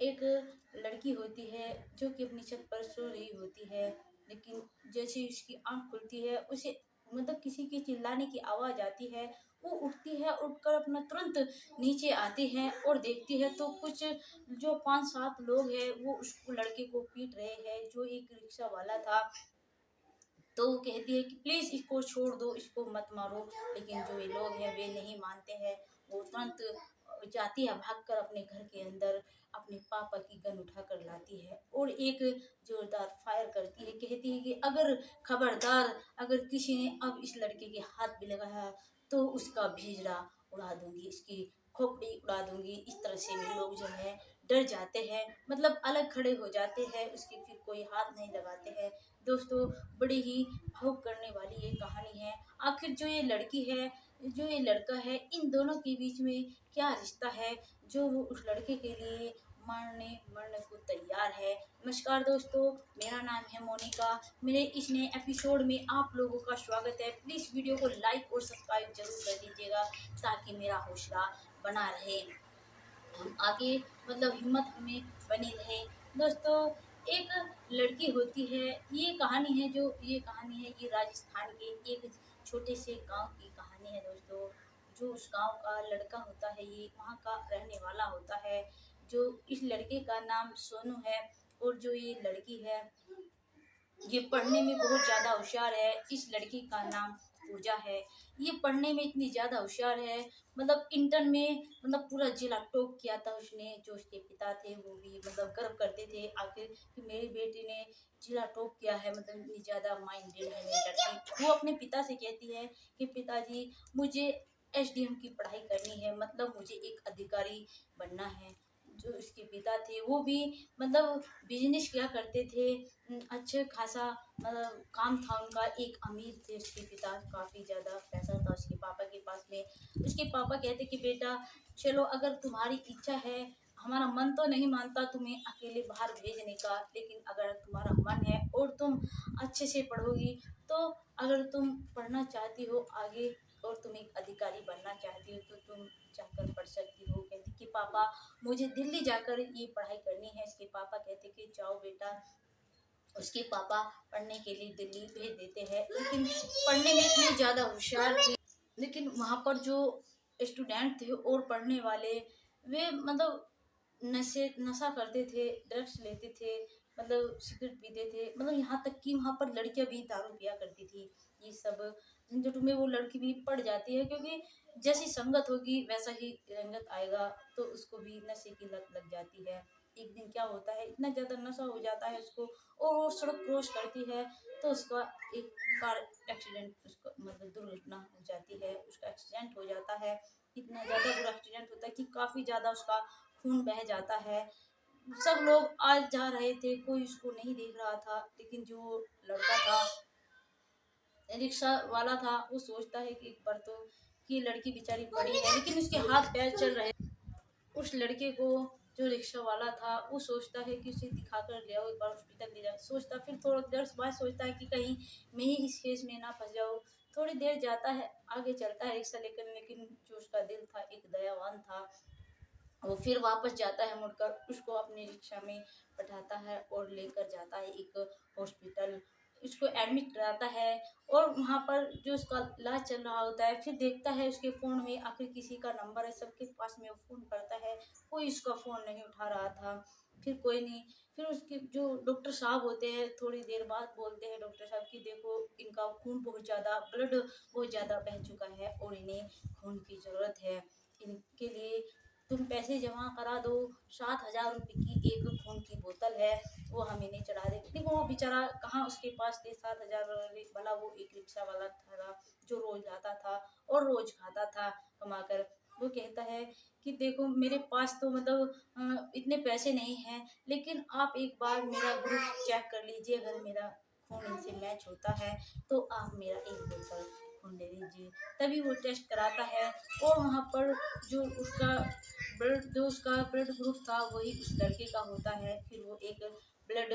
एक लड़की होती है जो कि अपनी छत पर सो रही होती है, लेकिन जैसे ही उसकी आँख खुलती है उसे मतलब किसी के चिल्लाने की आवाज़ आती है। वो उठती है, उठकर अपना तुरंत नीचे आती है और देखती है तो कुछ जो 5-7 लोग हैं वो उस लड़के को पीट रहे हैं, जो एक रिक्शा वाला था। तो वो कहती है कि प्लीज़ इसको छोड़ दो, इसको मत मारो। लेकिन जो ये लोग हैं वे नहीं मानते हैं। वो तुरंत जाती है भागकर अपने घर के अंदर, अपने पापा की गन उठाकर लाती है और एक ज़ोरदार फायर करती है। कहती है कि अगर खबरदार अगर किसी ने अब इस लड़के के हाथ भी लगाया तो उसका भेजड़ा उड़ा दूँगी, इसकी खोपड़ी उड़ा दूँगी। इस तरह से भी लोग जो है डर जाते हैं, मतलब अलग खड़े हो जाते हैं, उसकी फिर कोई हाथ नहीं लगाते हैं। दोस्तों, बड़ी ही भावुक करने वाली ये कहानी है। आखिर जो ये लड़की है, जो ये लड़का है, इन दोनों के बीच में क्या रिश्ता है जो वो उस लड़के के लिए मारने मरने को तैयार है। नमस्कार दोस्तों, मेरा नाम है मोनिका। मेरे इस नए एपिसोड में आप लोगों का स्वागत है। प्लीज़ वीडियो को लाइक और सब्सक्राइब जरूर कर दीजिएगा ताकि मेरा हौसला बना रहे, हम आगे मतलब हिम्मत हमें बनी रहे। दोस्तों, एक लड़की होती है, ये राजस्थान के एक छोटे से गांव की कहानी है दोस्तों। जो उस गांव का लड़का होता है, ये वहाँ का रहने वाला होता है। जो इस लड़के का नाम सोनू है और जो ये लड़की है ये पढ़ने में बहुत ज़्यादा होशियार है। इस लड़की का नाम पूजा है। ये पढ़ने में इतनी ज़्यादा होशियार है, मतलब इंटर में मतलब पूरा जिला टॉप किया था उसने। जो उसके पिता थे वो भी मतलब गर्व करते थे आखिर कि मेरी बेटी ने जिला टॉप किया है, मतलब इतनी ज़्यादा माइंडेड है मेरी लड़की। वो अपने पिता से कहती है कि पिताजी, मुझे एसडीएम की पढ़ाई करनी है, मतलब मुझे एक अधिकारी बनना है। जो उसके पिता थे वो भी मतलब बिजनेस किया करते थे। अच्छे खासा मतलब काम था उनका, एक अमीर थे उसके पिता, काफ़ी ज़्यादा पैसा था उसके पापा के पास में। उसके पापा कहते कि बेटा चलो, अगर तुम्हारी इच्छा है, हमारा मन तो नहीं मानता तुम्हें अकेले बाहर भेजने का, लेकिन अगर तुम्हारा मन है और तुम अच्छे से पढ़ोगी तो अगर तुम पढ़ना चाहती हो आगे और तुम एक अधिकारी बनना चाहती हो तो तुम जाकर पढ़ सकती हो। कहती कि पापा, मुझे दिल्ली जाकर ये पढ़ाई करनी है। इसके पापा कहते कि जाओ बेटा। उसके पापा पढ़ने के लिए दिल्ली भेज देते हैं, लेकिन पढ़ने में इतने ज़्यादा होशियार थे। लेकिन वहाँ पर जो स्टूडेंट थे और पढ़ने वाले, वे मतलब नशा करते थे, ड्रग्स लेते थे, मतलब सिगरेट पीते थे, मतलब यहाँ तक कि वहाँ पर लड़कियाँ भी दारू पिया करती थी। ये सब झंझट में वो लड़की भी पड़ जाती है, क्योंकि जैसी संगत होगी वैसा ही रंगत आएगा, तो उसको भी नशे की लत लग जाती है। एक दिन क्या होता है, इतना ज़्यादा नशा हो जाता है उसको और वो सड़क क्रॉस करती है तो उसका एक कार एक्सीडेंट, उसको मतलब दुर्घटना हो जाती है, उसका एक्सीडेंट हो जाता है। इतना ज़्यादा बुरा एक्सीडेंट होता है कि काफ़ी ज़्यादा उसका खून बह जाता है। सब लोग आज जा रहे थे, कोई उसको नहीं देख रहा था, लेकिन जो लड़का था, रिक्शा वाला था, वो सोचता है कि एक बार तो कि लड़की बेचारी पड़ी है, लेकिन उसके हाथ पैर चल रहे। उस लड़के को, जो रिक्शा वाला था, वो सोचता है कि उसे दिखाकर ले आओ, एक बार हॉस्पिटल ले जाओ। सोचता, फिर थोड़ा देर बाद सोचता है कि कहीं मैं ही इस केस में ना फंस जाऊँ। थोड़ी देर जाता है, आगे चलता है रिक्शा लेकर, लेकिन जो उसका दिल था एक दयावान था। वो फिर वापस जाता है मुड़कर, उसको अपनी रिक्शा में बैठाता है और लेकर जाता है एक हॉस्पिटल। उसको एडमिट कराता है और वहाँ पर जो उसका इलाज चल रहा होता है, फिर देखता है उसके फ़ोन में आखिर किसी का नंबर है, सबके पास में वो फ़ोन करता है, कोई उसका फ़ोन नहीं उठा रहा था। फिर कोई नहीं, फिर उसके जो डॉक्टर साहब होते हैं थोड़ी देर बाद बोलते हैं डॉक्टर साहब कि देखो, इनका खून बहुत ज़्यादा, ब्लड बहुत ज़्यादा बह चुका है और इन्हें खून की ज़रूरत है। इनके लिए तुम पैसे जमा करा दो, 7,000 रुपये की एक खून की बोतल है, वो हम इन्हें चढ़ा देंगे। देखो वो बेचारा कहाँ उसके पास थे 7,000 वाला, वो एक रिक्शा वाला था जो रोज आता था और रोज खाता था कमाकर। वो कहता है कि देखो मेरे पास तो मतलब इतने पैसे नहीं हैं, लेकिन आप एक बार मेरा ग्रुप चेक कर लीजिए, अगर मेरा खून इनसे मैच होता है तो आप मेरा एक बोतल खून दे दीजिए। तभी वो टेस्ट कराता है और वहाँ पर जो उसका ब्लड ग्रुप था वही उस लड़के का होता है। फिर वो एक ब्लड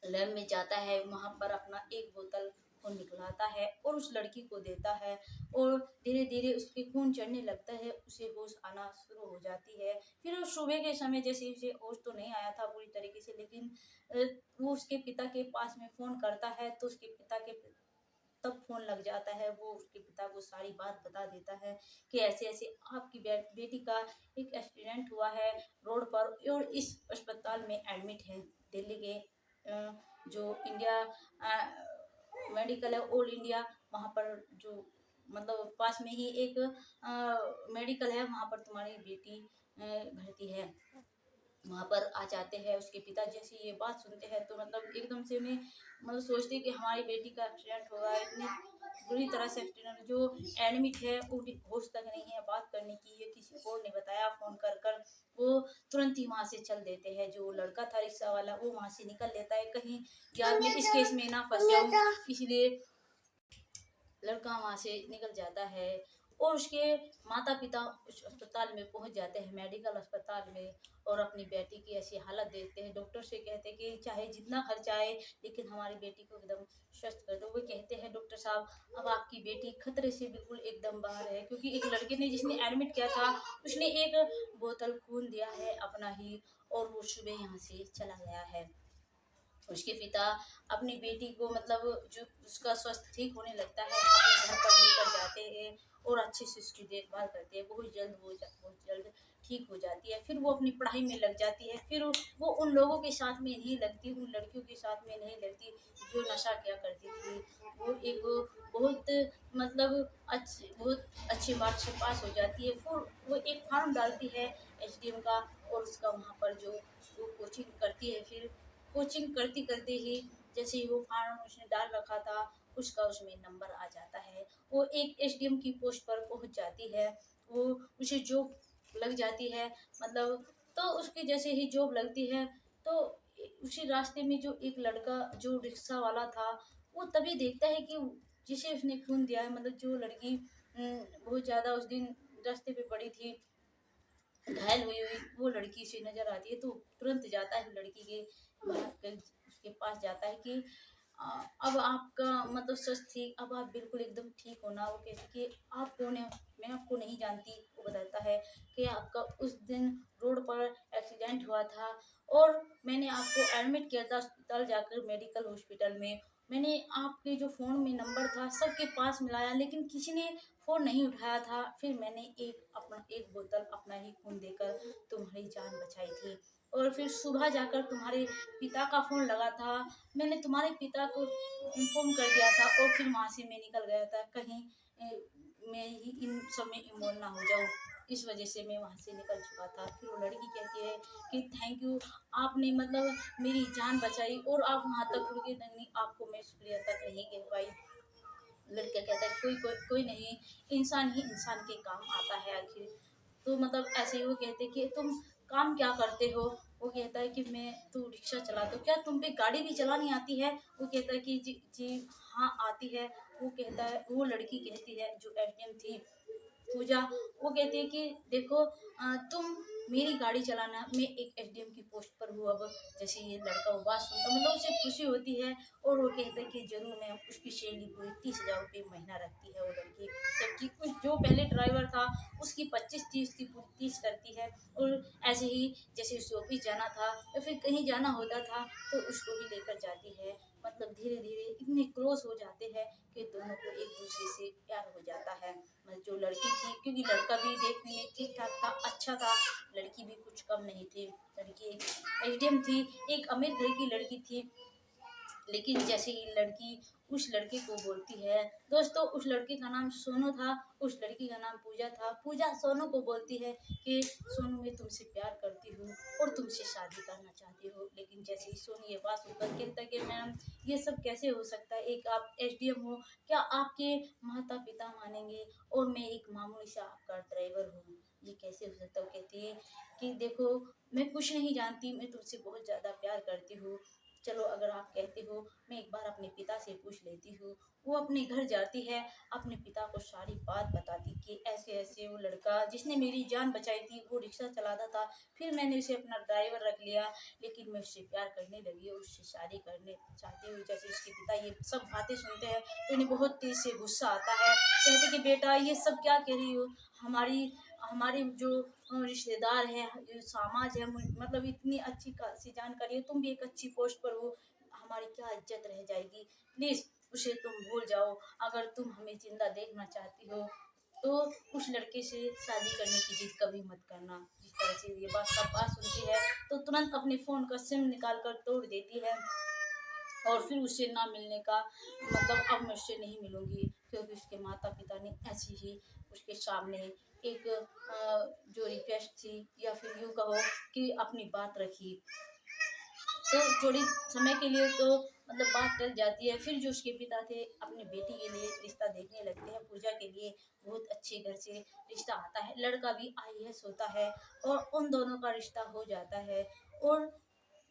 लैब में जाता है, वहाँ पर अपना एक बोतल खून निकलाता है और उस लड़की को देता है और धीरे-धीरे उसके खून चढ़ने लगता है, उसे होश आना शुरू हो जाती है। फिर वो सुबह के समय जैसे उसे होश तो नहीं आया था पूरी तरीके से, लेकिन वो उसके पिता के पास में फ़ोन करता है तो उसके पिता के तब फ़ोन लग जाता है। वो उसके पिता को सारी बात बता देता है कि ऐसे-ऐसे आपकी बेटी का एक एक्सीडेंट हुआ है रोड पर और इस अस्पताल में एडमिट है। दिल्ली के जो इंडिया मेडिकल है ऑल इंडिया, वहाँ पर जो मतलब पास में ही एक मेडिकल है, वहाँ पर तुम्हारी बेटी भर्ती है। वहाँ पर आ जाते हैं उसके पिता। जैसे ये बात सुनते हैं तो मतलब एकदम से उन्हें मतलब सोचते हैं कि हमारी बेटी का एक्सीडेंट हो रहा है, इतनी बुरी तरह से एक्सीडेंट, जो एडमिट है वो होश तक नहीं है बात करने की, ये किसी को नहीं बताया फ़ोन कर कर। वो तुरंत ही वहाँ से चल देते हैं। जो लड़का था रिक्शा वाला वो वहाँ से निकल लेता है, कहीं यार मैं इस केस में ना फंस जाऊँ, इसलिए लड़का वहाँ से निकल जाता है और उसके माता-पिता उस अस्पताल में पहुँच जाते हैं, मेडिकल अस्पताल में, और अपनी बेटी की ऐसी हालत देखते हैं। डॉक्टर से कहते हैं कि चाहे जितना खर्चा आए लेकिन हमारी बेटी को एकदम स्वस्थ कर दो। वो कहते हैं डॉक्टर साहब अब आपकी बेटी खतरे से बिल्कुल एकदम बाहर है, क्योंकि एक लड़के ने जिसने एडमिट किया था उसने एक बोतल खून दिया है अपना ही, और वो सुबह यहाँ से चला गया है। उसके पिता अपनी बेटी को मतलब जो उसका स्वास्थ्य ठीक होने लगता है अपने घर पर लेकर जाते हैं और अच्छे से उसकी देखभाल करते हैं। बहुत जल्द ठीक हो जाती है। फिर वो अपनी पढ़ाई में लग जाती है। फिर वो उन लोगों के साथ में नहीं लगती, उन लड़कियों के साथ में नहीं लगती जो नशा किया करती थी। वो एक बहुत मतलब बहुत अच्छे मार्क्स से पास हो जाती है। फिर वो एक फॉर्म डालती है एसडीएम का, और उसका वहाँ पर जो वो कोचिंग करती है। फिर कोचिंग करते-करते ही जैसे ही वो फॉर्म उसने डाल रखा था, उसका उसमें नंबर आ जाता है। वो एक एसडीएम की पोस्ट पर पहुँच जाती है। वो उसे जॉब लग जाती है, मतलब तो उसकी जैसे ही जॉब लगती है तो उसी रास्ते में जो एक लड़का जो रिक्शा वाला था, वो तभी देखता है कि जिसे उसने खून दिया है, मतलब जो लड़की बहुत ज़्यादा उस दिन रास्ते पे पड़ी थी, घायल हुई हुई, वो लड़की उसे नज़र आती है तो तुरंत जाता है लड़की के उसके पास जाता है कि अब आपका मतलब स्वस्थ थी, अब आप बिल्कुल एकदम ठीक हो ना। वो कहती कि आप कौन है? मैं आपको नहीं जानती। वो बताता है कि आपका उस दिन रोड पर एक्सीडेंट हुआ था और मैंने आपको एडमिट किया था अस्पताल जाकर, मेडिकल हॉस्पिटल में। मैंने आपके जो फ़ोन में नंबर था सबके पास मिलाया लेकिन किसी ने फ़ोन नहीं उठाया था। फिर मैंने एक बोतल अपना ही खून देकर तुम्हारी जान बचाई थी, और फिर सुबह जाकर तुम्हारे पिता का फ़ोन लगा था। मैंने तुम्हारे पिता को इन्फॉर्म कर दिया था और फिर वहाँ से मैं निकल गया था, कहीं मैं ही इन सब में इन्वॉल्व ना हो जाऊँ। इस वजह से मैं वहाँ से निकल चुका था। फिर वो लड़की कहती है कि थैंक यू, आपने मतलब मेरी जान बचाई और आप वहाँ तक रुके तक नहीं, आपको मैं शुक्रिया तक नहीं कह पाई। लड़का कहता है कोई नहीं, इंसान ही इंसान के काम आता है आखिर। तो मतलब ऐसे ही वो कहते कि तुम काम क्या करते हो? वो कहता है कि मैं तो रिक्शा चलाता हूँ। क्या तुम पे गाड़ी भी चलानी आती है? वो कहता है कि जी जी हाँ आती है। वो कहता है, वो लड़की कहती है जो एसडीएम थी पूजा, वो कहती है कि देखो तुम मेरी गाड़ी चलाना, मैं एक एसडीएम की पोस्ट पर हूँ अब। जैसे ये लड़का वो बात सुनता मतलब उसे खुशी होती है, और वो कहता है कि ज़रूर मैं उसकी सैलरी पूरी 30,000 रुपये महीना रखती है वो लड़की। जबकि उस जो पहले ड्राइवर था उसकी 25 थी, उसकी पूरी 30 करती है। और ऐसे ही जैसे उसे ऑफिस जाना था या फिर कहीं जाना होता था तो उसको भी लेकर जाती है। मतलब धीरे-धीरे इतने क्लोज़ हो जाते हैं कि दोनों को एक-दूसरे से प्यार हो जाता है। मतलब जो लड़की थी, क्योंकि लड़का भी देखने में ठीक-ठाक था, अच्छा था, लड़की भी कुछ कम नहीं थी। लड़की एक एसडीएम थी, एक अमीर घर की लड़की थी। लेकिन जैसे ही लड़की उस लड़के को बोलती है, दोस्तों उस लड़के का नाम सोनू था, उस लड़की का नाम पूजा था। पूजा सोनू को बोलती है कि सोनू मैं तुमसे प्यार करती हूँ और तुमसे शादी करना चाहती हूँ। लेकिन जैसे ही सोनू ये बात सुनकर कहता है कि मैम ये सब कैसे हो सकता है, एक आप एसडीएम हो, क्या आपके माता पिता मानेंगे और मैं एक मामूली सा आपका ड्राइवर हूँ, ये कैसे हो सकता है। वो कहती है कि देखो मैं कुछ नहीं जानती, मैं तुमसे बहुत ज़्यादा प्यार करती हूँ, चलो अगर आप कहते हो मैं एक बार अपने पिता से पूछ लेती हूँ। वो अपने घर जाती है, अपने पिता को सारी बात बताती कि ऐसे-ऐसे वो लड़का जिसने मेरी जान बचाई थी वो रिक्शा चलाता था। फिर मैंने उसे अपना ड्राइवर रख लिया, लेकिन मैं उससे प्यार करने लगी और उससे शादी करने चाहती हूँ। जैसे उसके पिता ये सब बातें सुनते हैं तो उन्हें बहुत तेज़ से गुस्सा आता है। कहते कि बेटा ये सब क्या कह रही हो? हमारी हमारे जो रिश्तेदार हैं, जो समाज है, मतलब इतनी अच्छी खासी जानकारी है, तुम भी एक अच्छी पोस्ट पर हो, हमारी क्या इज्जत रह जाएगी। प्लीज़ उसे तुम भूल जाओ। अगर तुम हमें जिंदा देखना चाहती हो तो उस लड़के से शादी करने की जिद कभी मत करना। जिस तरह से ये बात सब बात सुनती है तो तुरंत अपने फ़ोन का सिम निकाल कर तोड़ देती है और फिर उससे ना मिलने का मतलब अब मैं उससे नहीं मिलूँगी, क्योंकि उसके माता-पिता ने ऐसी ही उसके सामने एक जो रिक्वेस्ट थी या फिर यूँ कहो कि अपनी बात रखी। तो थोड़ी समय के लिए तो मतलब बात टल जाती है। फिर जो उसके पिता थे अपनी बेटी के लिए रिश्ता देखने लगते हैं। पूजा के लिए बहुत अच्छे घर से रिश्ता आता है, लड़का भी आईएएस होता है और उन दोनों का रिश्ता हो जाता है। और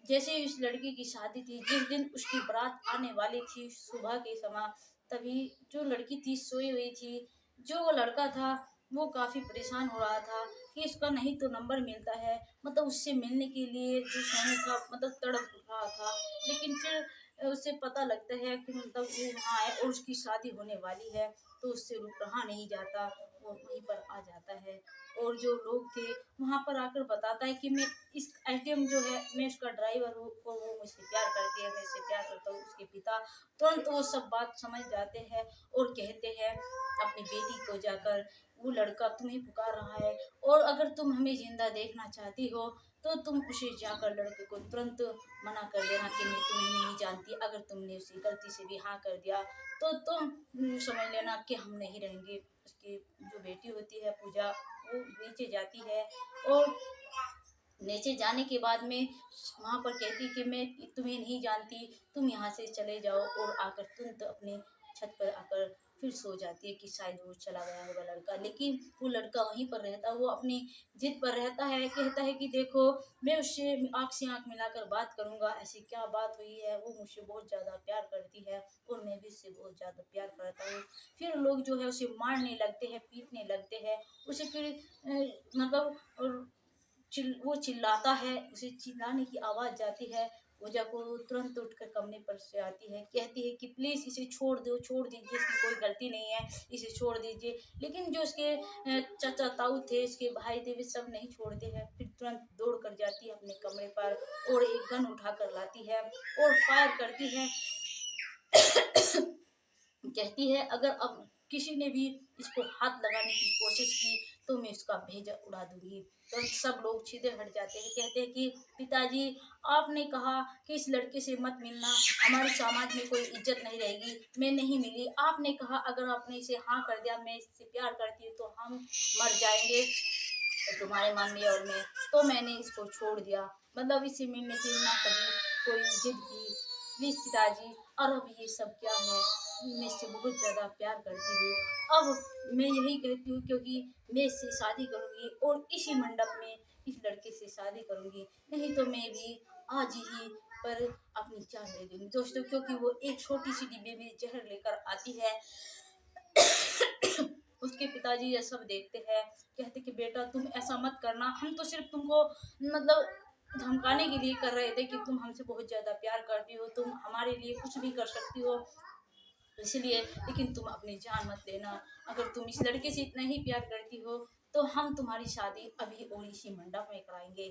जैसे ही उस लड़की की शादी थी, जिस दिन उसकी बारात आने वाली थी सुबह के समय, तभी जो लड़की थी सोई हुई थी। जो वो लड़का था वो काफ़ी परेशान हो रहा था कि इसका नहीं तो नंबर मिलता है, मतलब उससे मिलने के लिए जो सोनू था मतलब तड़प रहा था। लेकिन फिर उसे पता लगता है कि मतलब वो वहाँ है और उसकी शादी होने वाली है, तो उससे रुक रहा नहीं जाता, वो वहीं पर आ जाता है। और जो लोग थे वहाँ पर आकर बताता है कि मैं इस एटीएम जो है मैं उसका ड्राइवर हूँ और वो मुझसे प्यार करती है, मैं इससे प्यार करता हूँ। उसके पिता तुरंत वो सब बात समझ जाते हैं और कहते हैं अपनी बेटी को जाकर, वो लड़का तुम्हें पुकार रहा है और अगर तुम हमें जिंदा देखना चाहती हो तो तुम उसे जाकर लड़के को तुरंत मना कर देना कि मैं तुम्हें नहीं जानती। अगर तुमने उसे गलती से भी हाँ कर दिया तो तुम समझ लेना कि हम नहीं रहेंगे। उसकी जो बेटी होती है पूजा, वो नीचे जाती है और नीचे जाने के बाद में वहाँ पर कहती कि मैं तुम्हें नहीं जानती, तुम यहाँ से चले जाओ, और आकर तुरंत अपने छत पर आकर फिर सो जाती है कि शायद वो चला गया होगा लड़का। लेकिन वो लड़का वहीं पर रहता, वो अपनी जिद पर रहता है, कहता है कि देखो मैं उससे आँख से आँख मिलाकर बात करूँगा, ऐसी क्या बात हुई है, वो मुझसे बहुत ज़्यादा प्यार करती है और मैं भी उससे बहुत ज़्यादा प्यार करता हूँ। फिर लोग जो है उसे मारने लगते हैं, पीटने लगते हैं, उसे फिर मतलब और वो चिल्लाता है, उसे चिल्लाने की आवाज़ जाती है। पूजा को तुरंत उठकर कमरे पर से आती है, कहती है कि प्लीज़ इसे छोड़ दो, छोड़ दीजिए, इसकी कोई गलती नहीं है, इसे छोड़ दीजिए। लेकिन जो उसके चाचा ताऊ थे, उसके भाई थे, वे सब नहीं छोड़ते हैं। फिर तुरंत दौड़ कर जाती है अपने कमरे पर और एक गन उठा कर लाती है और फायर करती है। कहती है अगर अब किसी ने भी इसको हाथ लगाने की कोशिश की तो मैं इसका भेजा उड़ा दूंगी। तो सब लोग सीधे हट जाते हैं, कहते हैं कि पिताजी आपने कहा कि इस लड़के से मत मिलना, हमारे समाज में कोई इज्जत नहीं रहेगी, मैं नहीं मिली। आपने कहा अगर आपने इसे हाँ कर दिया, मैं इससे प्यार करती हूँ तो हम मर जाएंगे तुम्हारे मन में और में, तो मैंने इसको छोड़ दिया, मतलब इसे मिलने की ना कभी कोई जिद की। प्लीज पिताजी, और अब ये सब क्या है, मैं इससे बहुत ज़्यादा प्यार करती हूँ। अब मैं यही कहती हूँ क्योंकि मैं इससे शादी करूँगी और इसी मंडप में इस लड़के से शादी करूँगी, नहीं तो मैं भी आज ही पर अपनी जान दे दूँगी दोस्तों, क्योंकि वो एक छोटी सी डिब्बे में जहर लेकर आती है। उसके पिताजी ये सब देखते हैं, कहते कि बेटा तुम ऐसा मत करना, हम तो सिर्फ तुमको मतलब धमकाने के लिए कर रहे थे कि तुम हमसे बहुत ज़्यादा प्यार करती हो, तुम हमारे लिए कुछ भी कर सकती हो, इसलिए, लेकिन तुम अपनी जान मत लेना। अगर तुम इस लड़के से इतना ही प्यार करती हो तो हम तुम्हारी शादी अभी और इसी मंडप में कराएंगे।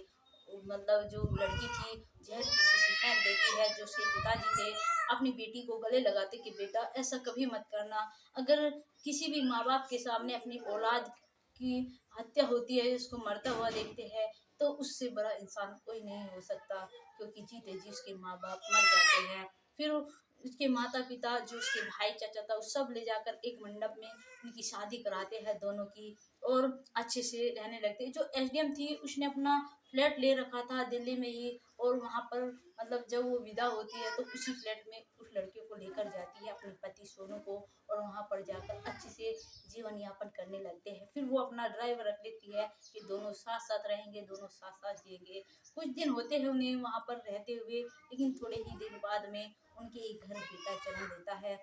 मतलब जो लड़की थी जहर की शीशी फेंक देती है, जो उसके पिताजी थे अपनी बेटी को गले लगाते कि बेटा ऐसा कभी मत करना। अगर किसी भी माँ बाप के सामने अपनी औलाद की हत्या होती है, उसको मरता हुआ देखते हैं, तो उससे बड़ा इंसान कोई नहीं हो सकता, क्योंकि जीते जी उसके माँ बाप मर जाते हैं। फिर उसके माता पिता जो उसके भाई चाचा था वो सब ले जाकर एक मंडप में उनकी शादी कराते हैं दोनों की, और अच्छे से रहने लगते हैं। जो एसडीएम थी उसने अपना फ्लैट ले रखा था दिल्ली में ही, और वहाँ पर मतलब जब वो विदा होती है तो उसी फ्लैट में उस लड़के को लेकर जाती है, अपने पति सोनू को, और वहाँ पर जाकर अच्छे से जीवन यापन करने लगते हैं। फिर वो अपना ड्राइवर रख लेती है कि दोनों साथ साथ रहेंगे, दोनों साथ साथ जिएंगे। कुछ दिन होते हैं उन्हें वहाँ पर रहते हुए, लेकिन थोड़े ही दिन बाद में उनके एक घर बेटा जन्म लेता है।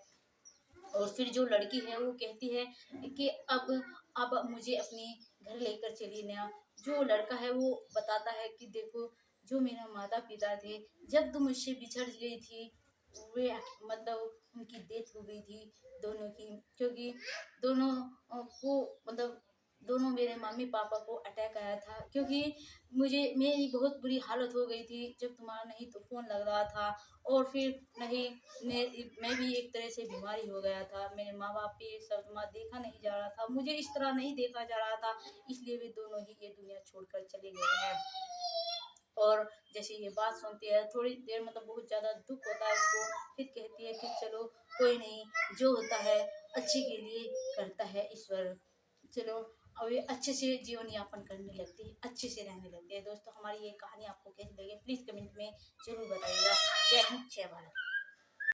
और फिर जो लड़की है वो कहती है कि अब मुझे अपने घर लेकर चलिए ना। जो लड़का है वो बताता है कि देखो, जो मेरा माता पिता थे, जब तुम मुझसे बिछड़ गई थी, वे मतलब उनकी डेथ हो गई थी दोनों की, क्योंकि दोनों को मतलब दोनों मेरे मम्मी पापा को अटैक आया था, क्योंकि मुझे मेरी बहुत बुरी हालत हो गई थी जब तुम्हारा नहीं तो फ़ोन लग रहा था, और फिर नहीं मैं भी एक तरह से बीमारी हो गया था। मेरे माँ बाप पे सदमा देखा नहीं जा रहा था, मुझे इस तरह नहीं देखा जा रहा था, इसलिए वे दोनों ही ये दुनिया छोड़कर चले गए हैं। और जैसे ये बात सुनती है थोड़ी देर मतलब बहुत ज़्यादा दुख होता है उसको, फिर कहती है कि चलो कोई नहीं, जो होता है अच्छे के लिए करता है ईश्वर। चलो, अब ये अच्छे से जीवन यापन करने लगती है, अच्छे से रहने लगती है। दोस्तों, हमारी ये कहानी आपको कैसी लगी प्लीज़ कमेंट में ज़रूर बताइएगा। जय हिंद, जय भारत।